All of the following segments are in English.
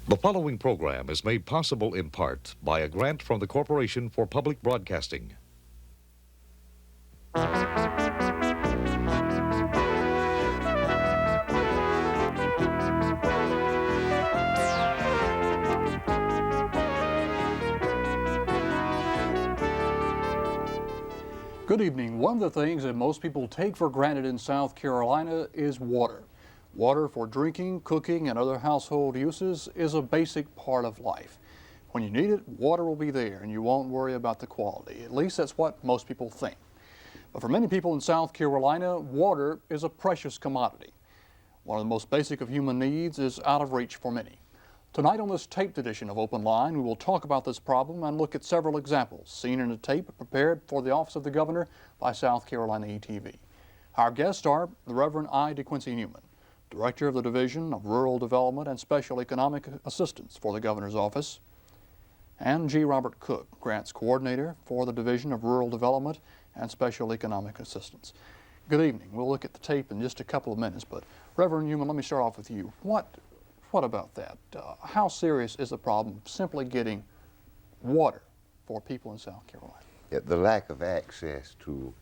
The following program is made possible in part by a grant from the Corporation for Public Broadcasting. Good evening. One of the things that most people take for granted in South Carolina is water. Water for drinking, cooking, and other household uses is a basic part of life. When you need it, water will be there and you won't worry about the quality. At least that's what most people think. But for many people in South Carolina, water is a precious commodity. One of the most basic of human needs is out of reach for many. Tonight on this taped edition of Open Line, we will talk about this problem and look at several examples seen in a tape prepared for the Office of the Governor by South Carolina ETV. Our guests are the Reverend I, DeQuincey Newman, Director of the Division of Rural Development and Special Economic Assistance for the Governor's Office, and G. Robert Cook, Grants Coordinator for the Division of Rural Development and Special Economic Assistance. Good evening. We'll look at the tape in just a couple of minutes, but Reverend Newman, let me start off with you. What about that? How serious is the problem of simply getting water for people in South Carolina? Yeah, the lack of access to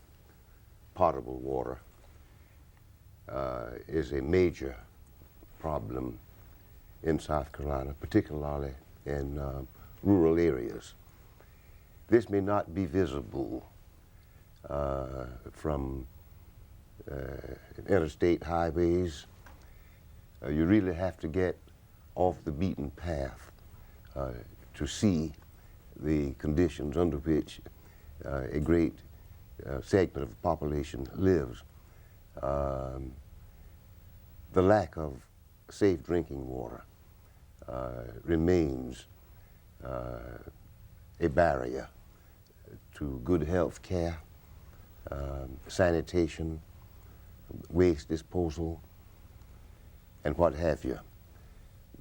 potable water is a major problem in South Carolina, particularly in rural areas. This may not be visible from interstate highways. You really have to get off the beaten path to see the conditions under which a great segment of the population lives. The lack of safe drinking water remains a barrier to good health care, sanitation, waste disposal, and what have you.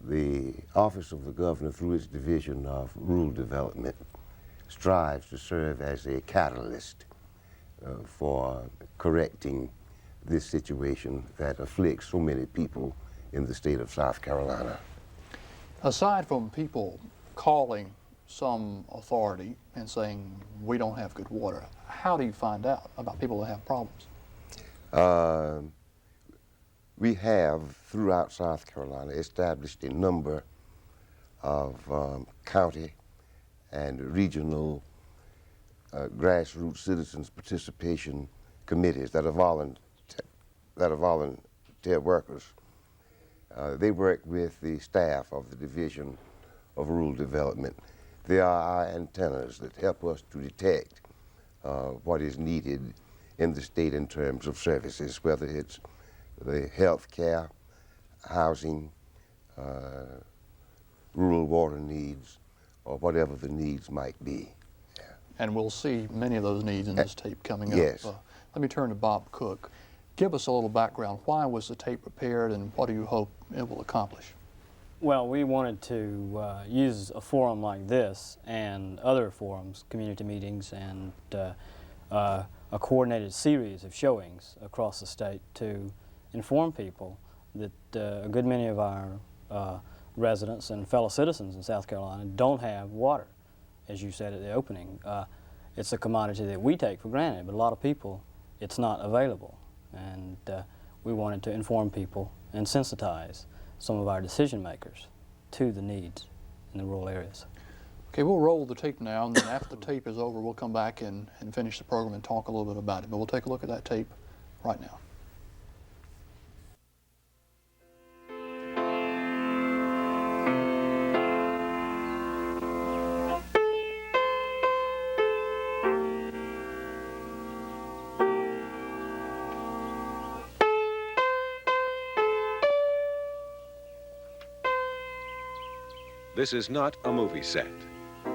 The Office of the Governor, through its Division of Rural Development, strives to serve as a catalyst for correcting this situation that afflicts so many people in the state of South Carolina. Aside from people calling some authority and saying we don't have good water, how do you find out about people that have problems? We have, throughout South Carolina, established a number of county and regional grassroots citizens participation committees that are volunteer workers. They work with the staff of the Division of Rural Development. They are our antennas that help us to detect what is needed in the state in terms of services, whether it's the health care, housing, rural water needs, or whatever the needs might be. Yeah. And we'll see many of those needs in this tape coming yes. up. Let me turn to Bob Cook. Give us a little background. Why was the tape prepared and what do you hope it will accomplish? Well, we wanted to use a forum like this and other forums, community meetings, and a coordinated series of showings across the state to inform people that a good many of our residents and fellow citizens in South Carolina don't have water. As you said at the opening, it's a commodity that we take for granted, but a lot of people, it's not available. And we wanted to inform people and sensitize some of our decision makers to the needs in the rural areas. Okay, we'll roll the tape now, and then after the tape is over, we'll come back and finish the program and talk a little bit about it. But we'll take a look at that tape right now. This is not a movie set.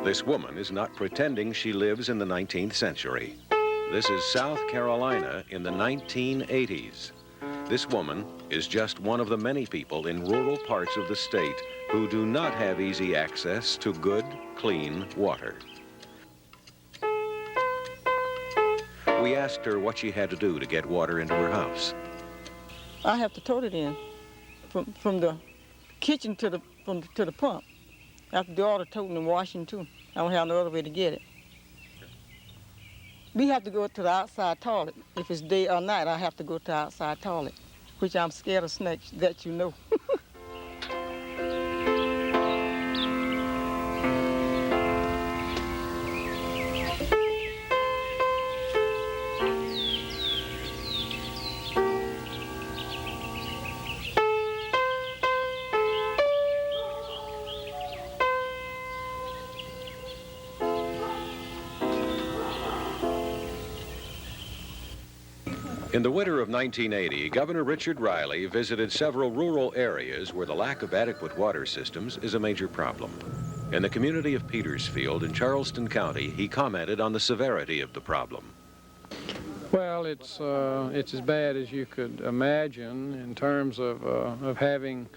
This woman is not pretending she lives in the 19th century. This is South Carolina in the 1980s. This woman is just one of the many people in rural parts of the state who do not have easy access to good, clean water. We asked her what she had to do to get water into her house. I have to tote it in from the kitchen to the pump. I have to do all the toting and washing too. I don't have no other way to get it. We have to go to the outside toilet. If it's day or night, I have to go to the outside toilet, which I'm scared of snakes, that you know. In the winter of 1980, Governor Richard Riley visited several rural areas where the lack of adequate water systems is a major problem. In the community of Petersfield in Charleston County, he commented on the severity of the problem. Well, it's as bad as you could imagine in terms of having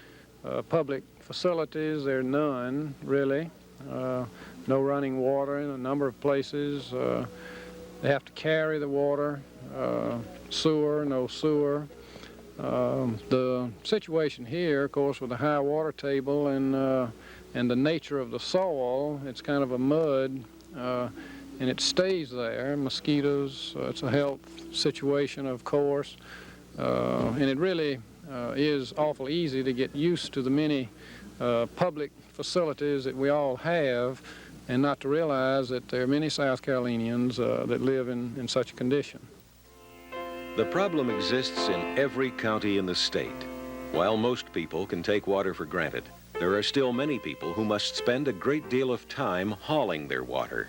public facilities. There are none, really. No running water in a number of places. They have to carry the water. Sewer, no sewer. The situation here, of course, with the high water table and the nature of the soil, it's kind of a mud, and it stays there. Mosquitoes, it's a health situation, of course, and it really is awful easy to get used to the many public facilities that we all have, and not to realize that there are many South Carolinians that live in such a condition. The problem exists in every county in the state. While most people can take water for granted, there are still many people who must spend a great deal of time hauling their water.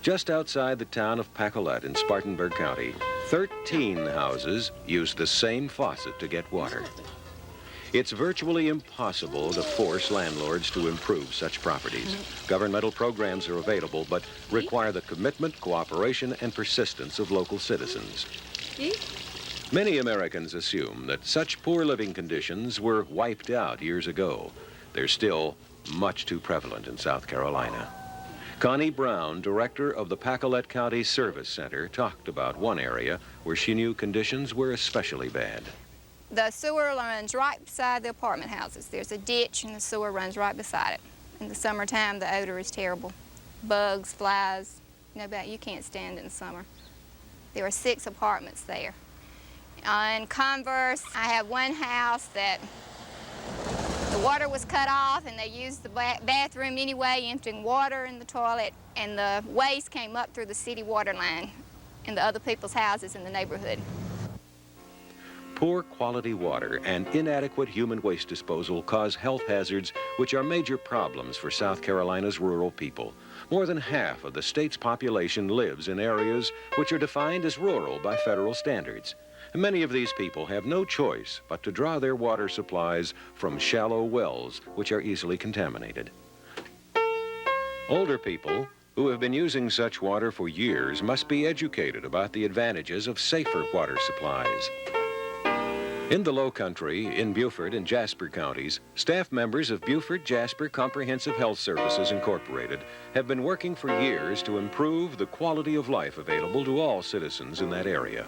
Just outside the town of Pacolet in Spartanburg County, 13 houses use the same faucet to get water. It's virtually impossible to force landlords to improve such properties. Governmental programs are available, but require the commitment, cooperation, and persistence of local citizens. Many Americans assume that such poor living conditions were wiped out years ago. They're still much too prevalent in South Carolina. Connie Brown, director of the Pacolet County Service Center, talked about one area where she knew conditions were especially bad. The sewer runs right beside the apartment houses. There's a ditch and the sewer runs right beside it. In the summertime, the odor is terrible. Bugs, flies, you can't stand it in summer. There are 6 apartments there. In converse, I have one house that the water was cut off and they used the bathroom anyway, emptying water in the toilet, and the waste came up through the city water line in the other people's houses in the neighborhood. Poor quality water and inadequate human waste disposal cause health hazards which are major problems for South Carolina's rural people. More than half of the state's population lives in areas which are defined as rural by federal standards. Many of these people have no choice but to draw their water supplies from shallow wells which are easily contaminated. Older people who have been using such water for years must be educated about the advantages of safer water supplies. In the Low Country, in Beaufort and Jasper counties, staff members of Beaufort Jasper Comprehensive Health Services Incorporated have been working for years to improve the quality of life available to all citizens in that area.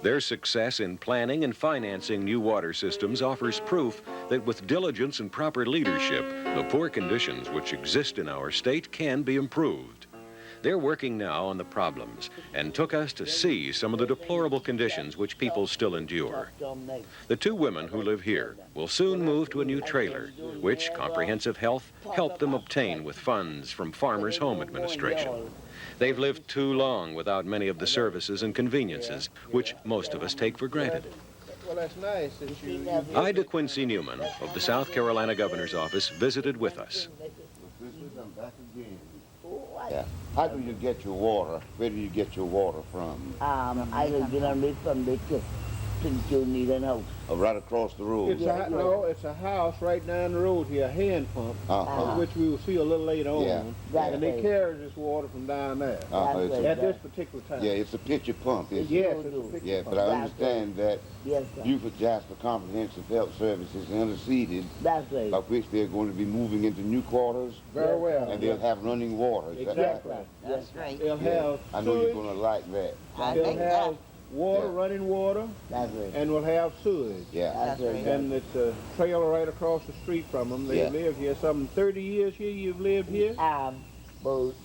Their success in planning and financing new water systems offers proof that with diligence and proper leadership, the poor conditions which exist in our state can be improved. They're working now on the problems and took us to see some of the deplorable conditions which people still endure. The 2 women who live here will soon move to a new trailer, which Comprehensive Health helped them obtain with funds from Farmers Home Administration. They've lived too long without many of the services and conveniences, which most of us take for granted. Well, that's nice that you... I, DeQuincey Newman of the South Carolina Governor's Office, visited with us. Yeah. How do you get your water? Where do you get your water from? I have been on this from the church. You need an house. Right across the road. It's a house right down the road here, a hand pump, which we will see a little later on. Yeah. And they carry this water from down there. At this particular time. Yeah, it's a pitcher pump, isn't it? Yes, it's a pitcher Yeah, pump. but I understand that Yes, Beaufort Jasper Comprehensive Health Services interceded, that's right. by which they're going to be moving into new quarters, Very well. and they'll have running water. Is that Exactly. right? That's right. They'll have I know sewage, you're going to like that. I they'll think have water, Yeah. running water, That's right. and we'll have sewage. Yeah. That's right. And it's a trailer right across the street from them. They Yeah. live here. Some 30 years here you've lived here? About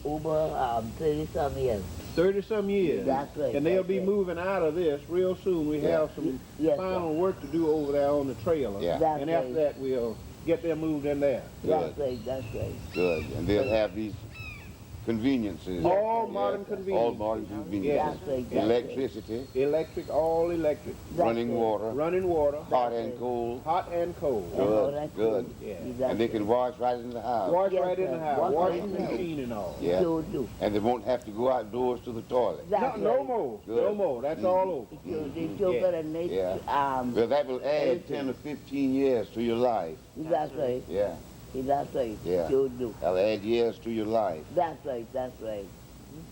over 30-some years. 30-some years. That's right. And they'll that's be right. moving out of this real soon. We Yeah. have some Yes, final work to do over there on the trailer. Yeah. That's And after right. that, we'll get them moved in there. That's right, that's right. Good. And they'll have these conveniences. All modern All conveniences. modern conveniences. That's right, that's Electricity, Electric, all electric. running water, Running water, hot and cold. hot and cold. Oh, Good, that's good. Yeah. That's And they can wash right in the house. Wash Yes, right in sir. the house. Wash Washing right in the house. machine and all. Yeah. Sure do. And they won't have to go outdoors to the toilet. That's No right. more. Good. No more. That's all over. They sure Yeah. better make, Yeah. Well, that will add 10 or 15 years to your life. that's right. Yeah. That's right. Yeah. Sure do. That'll add years to your life. That's right, that's right.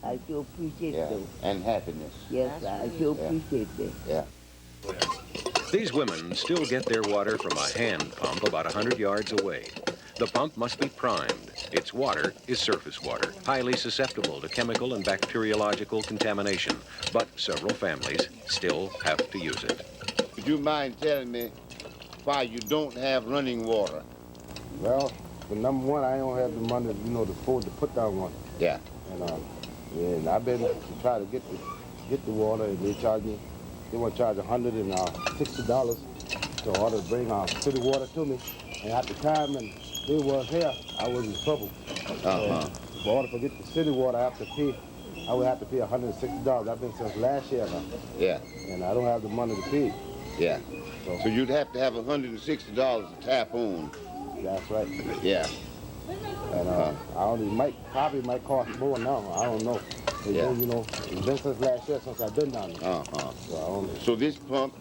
I sure appreciate Yeah. that. And happiness. Yes, I sure Yeah. appreciate that. Yeah. These women still get their water from a hand pump about 100 yards away. The pump must be primed. Its water is surface water, highly susceptible to chemical and bacteriological contamination, but several families still have to use it. Would you mind telling me why you don't have running water? Well, for number one, I don't have the money, to afford to put down one. Yeah. And I've been to try to get the water, and they want to charge $160 to order to bring city water to me. And at the time when they was here, I was in trouble. In order to get the city water, I would have to pay $160. I've been since last year now. Yeah. And I don't have the money to pay. Yeah. So you'd have to have $160 to tap on. That's right. Yeah. And probably might cost more now. I don't know. Yeah. It's been since last year since I've been down there. Uh-huh. So I don't know. So this pump,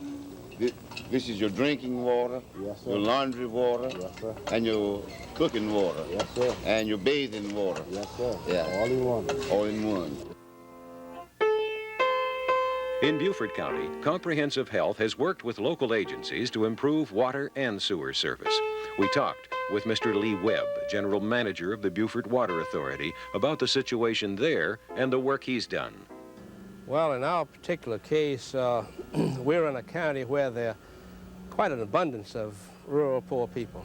this is your drinking water, Yes, sir. your laundry water, Yes, sir. and your cooking water, Yes, sir. and your bathing water. Yes, sir. Yeah. All in one. All in one. In Beaufort County, Comprehensive Health has worked with local agencies to improve water and sewer service. We talked with Mr. Lee Webb, General Manager of the Beaufort Water Authority, about the situation there and the work he's done. Well, in our particular case, we're in a county where there's quite an abundance of rural poor people.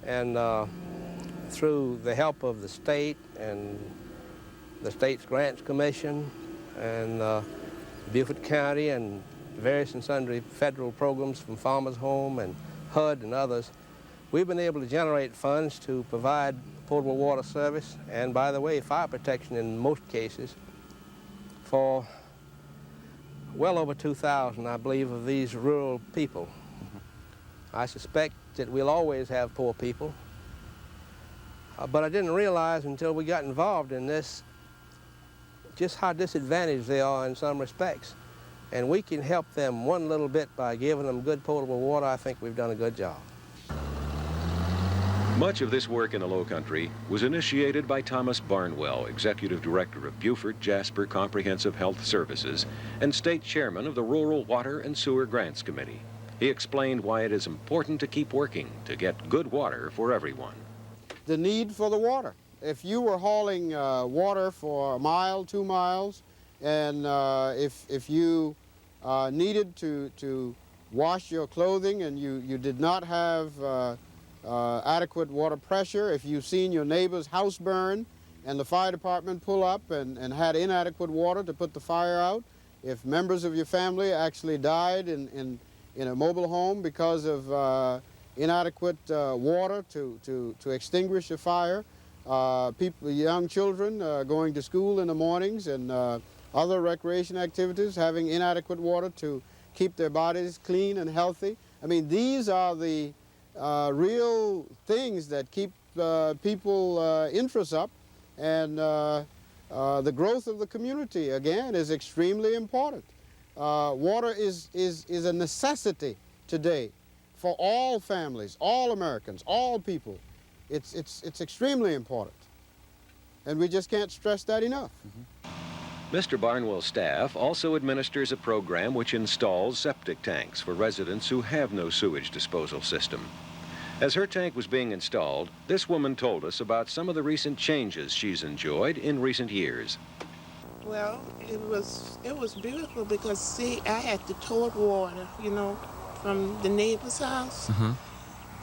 And through the help of the state and the state's grants commission and Beaufort County and various and sundry federal programs from Farmers Home and HUD and others, we've been able to generate funds to provide potable water service and, by the way, fire protection in most cases for well over 2,000, I believe, of these rural people. I suspect that we'll always have poor people, but I didn't realize until we got involved in this just how disadvantaged they are in some respects. And we can help them one little bit by giving them good potable water. I think we've done a good job. Much of this work in the Low Country was initiated by Thomas Barnwell, Executive Director of Beaufort Jasper Comprehensive Health Services and State Chairman of the Rural Water and Sewer Grants Committee. He explained why it is important to keep working to get good water for everyone. The need for the water. If you were hauling water for a mile, 2 miles, and if you needed to wash your clothing and you did not have adequate water pressure, if you've seen your neighbor's house burn and the fire department pull up and had inadequate water to put the fire out, if members of your family actually died in a mobile home because of inadequate water to extinguish a fire, young children going to school in the mornings and other recreation activities, having inadequate water to keep their bodies clean and healthy. I mean, these are the real things that keep people interests up, and the growth of the community, again, is extremely important. Water is a necessity today for all families, all Americans, all people. It's extremely important, and we just can't stress that enough. Mr. Barnwell's staff also administers a program which installs septic tanks for residents who have no sewage disposal system. As her tank was being installed, this woman told us about some of the recent changes she's enjoyed in recent years. Well, it was beautiful because, see, I had to tote water, you know, from the neighbor's house.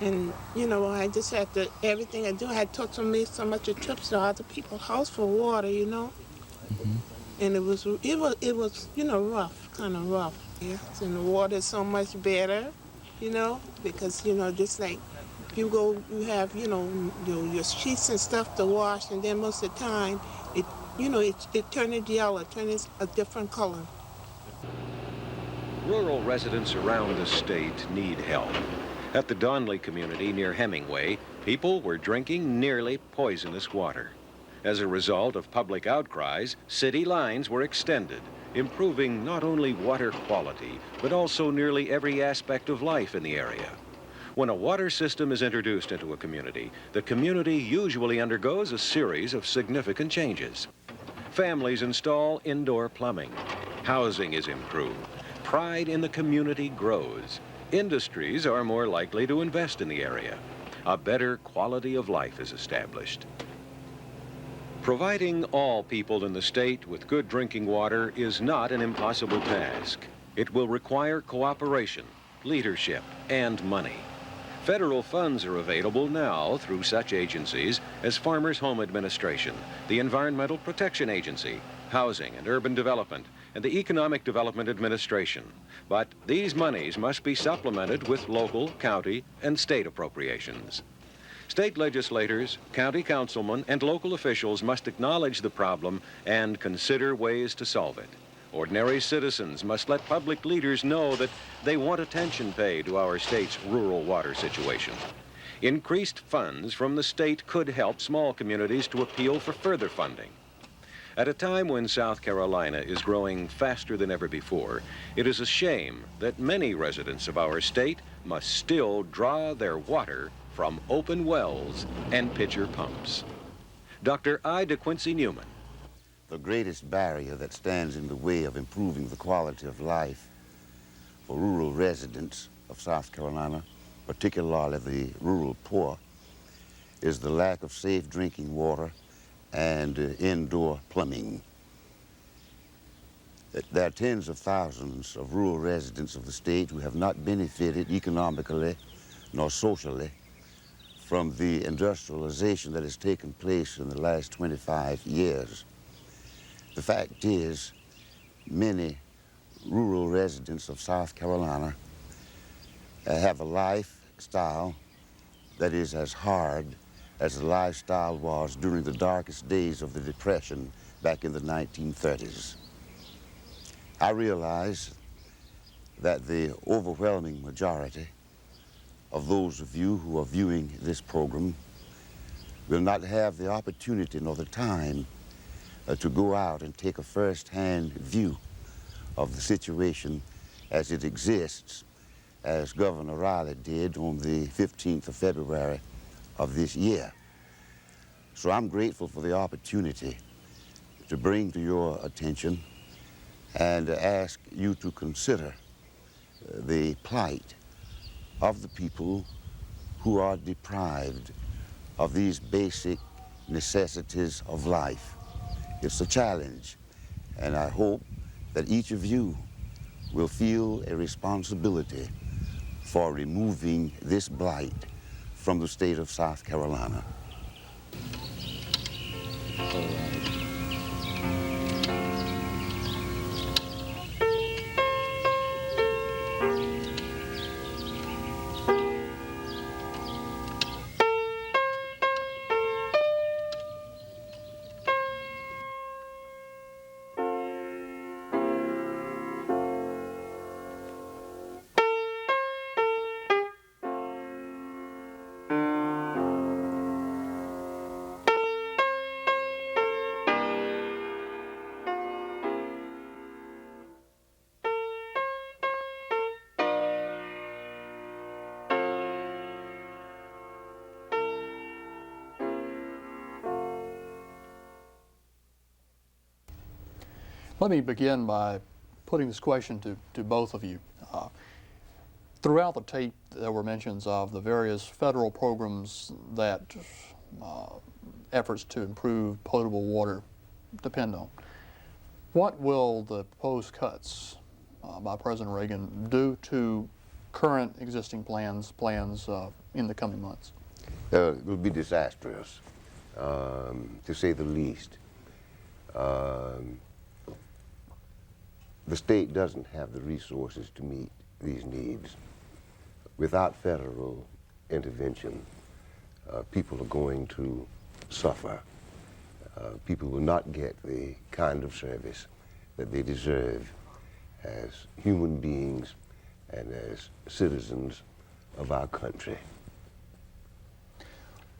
And, you know, I just had to, everything I do, I had took so much of trips to other people's house for water, you know. And it was, you know, rough, kind of rough. Yeah. And the water is so much better, you know, because, you know, just like you go, you have, you know, your sheets and stuff to wash, and then most of the time, it, you know, it turns yellow, it turns a different color. Rural residents around the state need help. At the Donley community near Hemingway, people were drinking nearly poisonous water. As a result of public outcries, city lines were extended, improving not only water quality, but also nearly every aspect of life in the area. When a water system is introduced into a community, the community usually undergoes a series of significant changes. Families install indoor plumbing. Housing is improved. Pride in the community grows. Industries are more likely to invest in the area. A better quality of life is established. Providing all people in the state with good drinking water is not an impossible task. It will require cooperation, leadership, and money. Federal funds are available now through such agencies as Farmers Home Administration, the Environmental Protection Agency, Housing and Urban Development, and the Economic Development Administration. But these monies must be supplemented with local, county, and state appropriations. State legislators, county councilmen, and local officials must acknowledge the problem and consider ways to solve it. Ordinary citizens must let public leaders know that they want attention paid to our state's rural water situation. Increased funds from the state could help small communities to appeal for further funding. At a time when South Carolina is growing faster than ever before, it is a shame that many residents of our state must still draw their water from open wells and pitcher pumps. Dr. I. DeQuincey Newman. The greatest barrier that stands in the way of improving the quality of life for rural residents of South Carolina, particularly the rural poor, is the lack of safe drinking water and indoor plumbing. There are tens of thousands of rural residents of the state who have not benefited economically nor socially from the industrialization that has taken place in the last 25 years. The fact is, many rural residents of South Carolina have a lifestyle that is as hard as the lifestyle was during the darkest days of the Depression back in the 1930s. I realize that the overwhelming majority of those of you who are viewing this program will not have the opportunity nor the time to go out and take a first-hand view of the situation as it exists, as Governor Riley did on the 15th of February of this year. So I'm grateful for the opportunity to bring to your attention and ask you to consider the plight of the people who are deprived of these basic necessities of life. It's a challenge, and I hope that each of you will feel a responsibility for removing this blight from the state of South Carolina. Let me begin by putting this question to both of you. Throughout the tape, there were mentions of the various federal programs that efforts to improve potable water depend on. What will the proposed cuts by President Reagan do to current existing plans in the coming months? It will be disastrous, to say the least. The state doesn't have the resources to meet these needs. Without federal intervention, people are going to suffer. People will not get the kind of service that they deserve as human beings and as citizens of our country.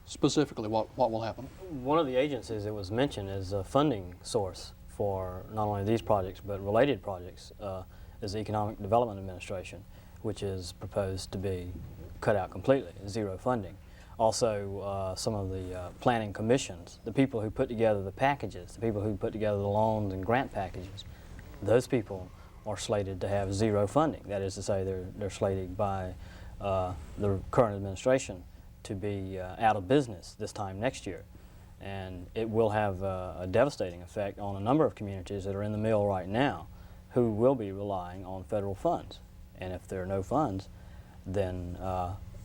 Specifically, what will happen? One of the agencies that was mentioned as a funding source for not only these projects but related projects is the Economic Development Administration, which is proposed to be cut out completely, zero funding. Also, some of the planning commissions, the people who put together the packages, the people who put together the loans and grant packages, those people are slated to have zero funding. That is to say, they're slated by the current administration to be out of business this time next year. And it will have a devastating effect on a number of communities that are in the mill right now who will be relying on federal funds. And if there are no funds, then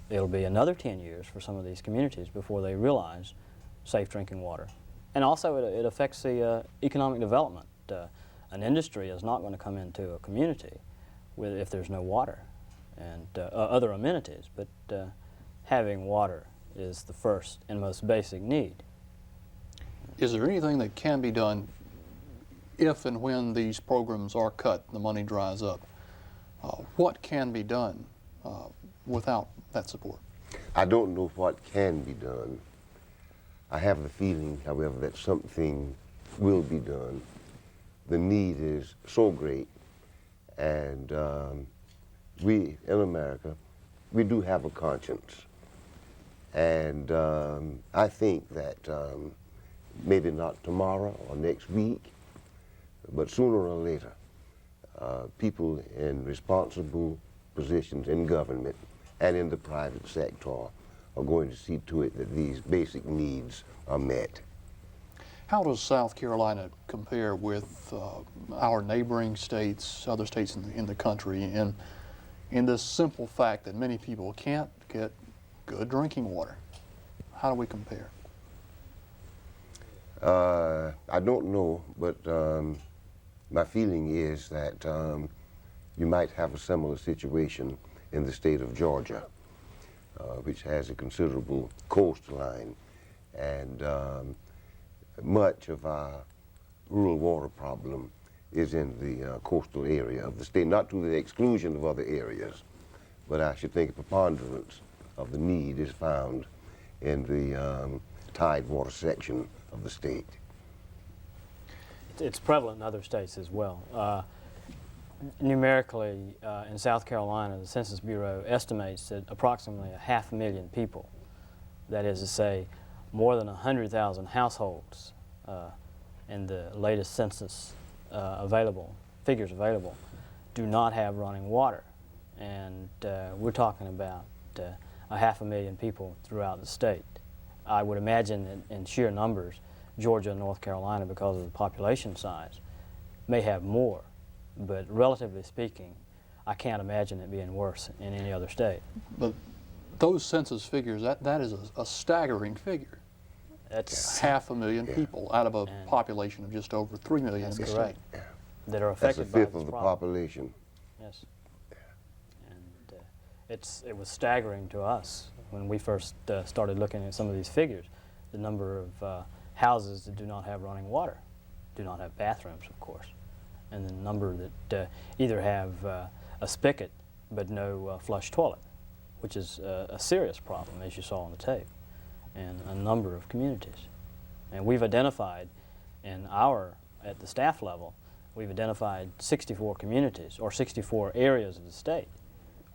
it'll be another 10 years for some of these communities before they realize safe drinking water. And also it affects the economic development. An industry is not going to come into a community if there's no water and other amenities, but having water is the first and most basic need. Is there anything that can be done if and when these programs are cut, the money dries up? What can be done without that support? I don't know what can be done. I have the feeling, however, that something will be done. The need is so great, and we in America, we do have a conscience. And I think that maybe not tomorrow or next week, but sooner or later, people in responsible positions in government and in the private sector are going to see to it that these basic needs are met. How does South Carolina compare with our neighboring states, other states in the country, in this simple fact that many people can't get good drinking water? How do we compare? I don't know, but my feeling is that you might have a similar situation in the state of Georgia, which has a considerable coastline, and much of our rural water problem is in the coastal area of the state, not to the exclusion of other areas, but I should think a preponderance of the need is found in the tidewater section of the state. It's prevalent in other states as well. Numerically, in South Carolina, the Census Bureau estimates that approximately 500,000 people, that is to say, more than 100,000 households in the latest census figures available, do not have running water. And we're talking about 500,000 people throughout the state. I would imagine that in sheer numbers, Georgia and North Carolina, because of the population size, may have more. But relatively speaking, I can't imagine it being worse in any other state. But those census figures, that is a staggering figure. That's 500,000 people out of a population of just over 3 million in the state. That are affected by this That's a fifth of the problem. population. Yes. And it was staggering to us when we first started looking at some of these figures, the number of houses that do not have running water, do not have bathrooms, of course, and the number that either have a spigot but no flush toilet, which is a serious problem, as you saw on the tape, in a number of communities. And we've identified at the staff level, we've identified 64 communities or 64 areas of the state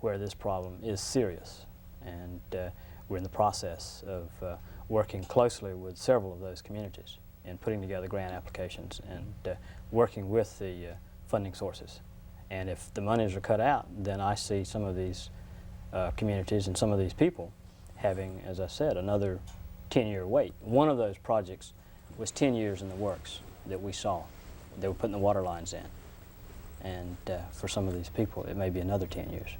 where this problem is serious. And we're in the process of working closely with several of those communities and putting together grant applications and working with the funding sources. And if the monies are cut out, then I see some of these communities and some of these people having, as I said, another 10-year wait. One of those projects was 10 years in the works that we saw. they were putting the water lines in. And for some of these people, it may be another 10 years.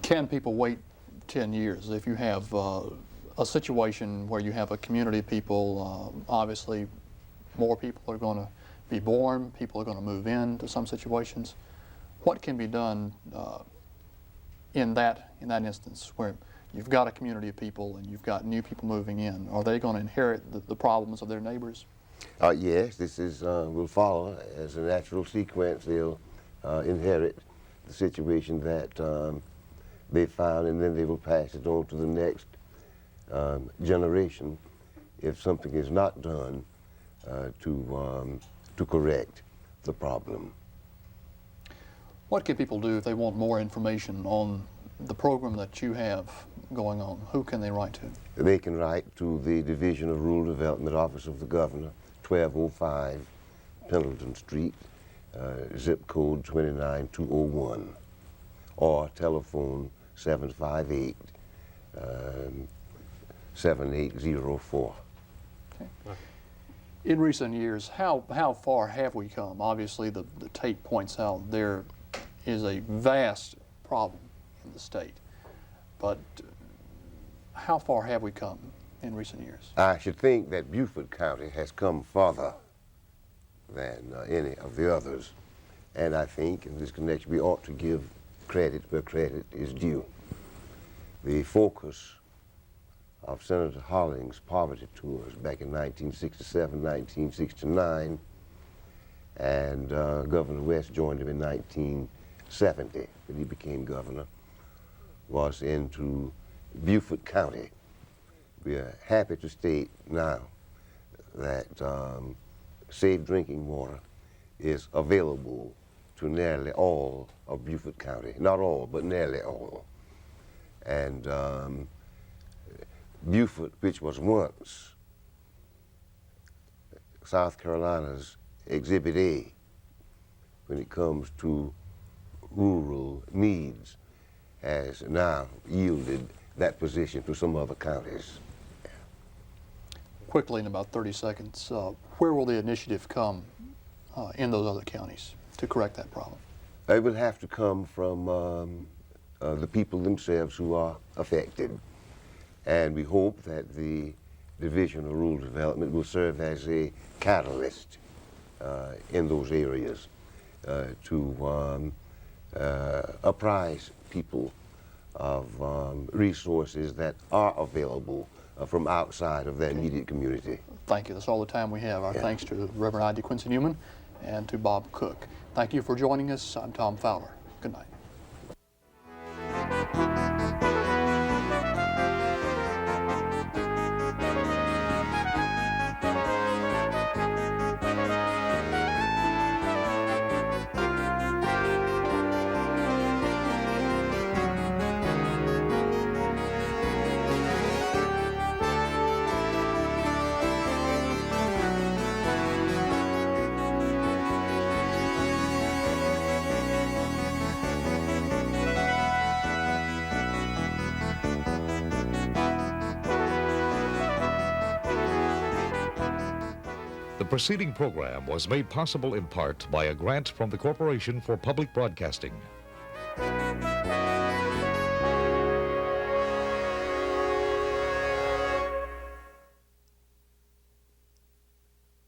Can people wait 10 years if you have a situation where you have a community of people? Obviously, more people are going to be born, people are going to move into some situations. What can be done in that instance where you've got a community of people and you've got new people moving in? Are they going to inherit the problems of their neighbors? Yes, this is will follow as a natural sequence. They'll inherit the situation that they found, and then they will pass it on to the next generation if something is not done to correct the problem. What can people do if they want more information on the program that you have going on? Who can they write to? They can write to the Division of Rural Development, Office of the Governor, 1205 Pendleton Street, zip code 29201, or telephone 758 7804. Okay. In recent years, how far have we come? Obviously, the tape points out there is a vast problem in the state, but how far have we come in recent years? I should think that Beaufort County has come farther than any of the others, and I think in this connection we ought to give credit where credit is due. The focus of Senator Hollings' poverty tours back in 1967, 1969, and Governor West joined him in 1970 when he became governor, was into Beaufort County. We are happy to state now that safe drinking water is available to nearly all of Beaufort County. Not all, but nearly all. And Beaufort, which was once South Carolina's Exhibit A when it comes to rural needs, has now yielded that position to some other counties. Quickly, in about 30 seconds, where will the initiative come in those other counties to correct that problem? It will have to come from the people themselves who are affected. And we hope that the Division of Rural Development will serve as a catalyst in those areas to apprise people of resources that are available from outside of their immediate community. Thank you. That's all the time we have. Our thanks to Reverend I, DeQuincey Newman, and to Bob Cook. Thank you for joining us. I'm Tom Fowler. Good night. The preceding program was made possible in part by a grant from the Corporation for Public Broadcasting.